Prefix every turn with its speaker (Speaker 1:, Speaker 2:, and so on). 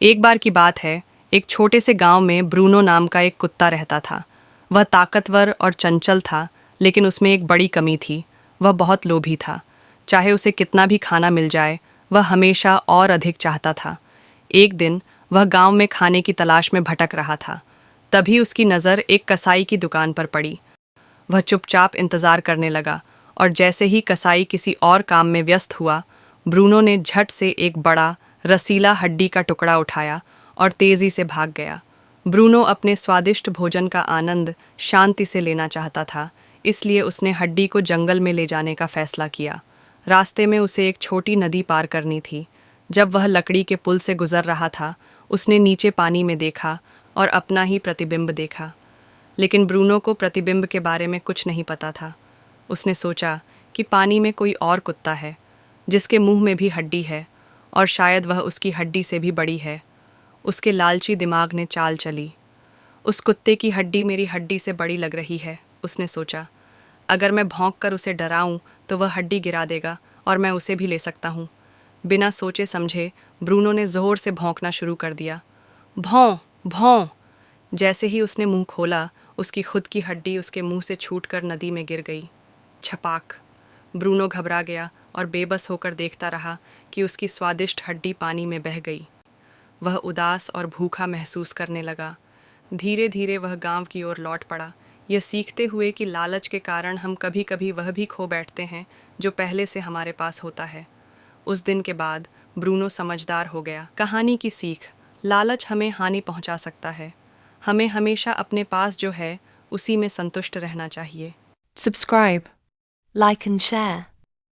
Speaker 1: एक बार की बात है, एक छोटे से गांव में ब्रूनो नाम का एक कुत्ता रहता था। वह ताकतवर और चंचल था, लेकिन उसमें एक बड़ी कमी थी। वह बहुत लोभी था। चाहे उसे कितना भी खाना मिल जाए, वह हमेशा और अधिक चाहता था। एक दिन वह गांव में खाने की तलाश में भटक रहा था। तभी उसकी नज़र एक कसाई की दुकान पर पड़ी। वह चुपचाप इंतज़ार करने लगा, और जैसे ही कसाई किसी और काम में व्यस्त हुआ, ब्रूनो ने झट से एक बड़ा रसीला हड्डी का टुकड़ा उठाया और तेजी से भाग गया। ब्रूनो अपने स्वादिष्ट भोजन का आनंद शांति से लेना चाहता था, इसलिए उसने हड्डी को जंगल में ले जाने का फैसला किया। रास्ते में उसे एक छोटी नदी पार करनी थी। जब वह लकड़ी के पुल से गुजर रहा था, उसने नीचे पानी में देखा और अपना ही प्रतिबिंब देखा। लेकिन ब्रूनो को प्रतिबिंब के बारे में कुछ नहीं पता था। उसने सोचा कि पानी में कोई और कुत्ता है, जिसके मुंह में भी हड्डी है, और शायद वह उसकी हड्डी से भी बड़ी है। उसके लालची दिमाग ने चाल चली। उस कुत्ते की हड्डी मेरी हड्डी से बड़ी लग रही है, उसने सोचा। अगर मैं भौंक कर उसे डराऊं तो वह हड्डी गिरा देगा और मैं उसे भी ले सकता हूँ। बिना सोचे समझे ब्रूनो ने जोर से भौंकना शुरू कर दिया। भौं भौं। जैसे ही उसने मुंह खोला, उसकी खुद की हड्डी उसके मुंह से छूटकर नदी में गिर गई। छपाक। ब्रूनो घबरा गया और बेबस होकर देखता रहा कि उसकी स्वादिष्ट हड्डी पानी में बह गई। वह उदास और भूखा महसूस करने लगा। धीरे धीरे वह गांव की ओर लौट पड़ा, यह सीखते हुए कि लालच के कारण हम कभी कभी वह भी खो बैठते हैं जो पहले से हमारे पास होता है। उस दिन के बाद ब्रूनो समझदार हो गया। कहानी की सीख: लालच हमें हानि पहुंचा सकता है। हमें हमेशा अपने पास जो है उसी में संतुष्ट रहना चाहिए।
Speaker 2: Subscribe, like and share.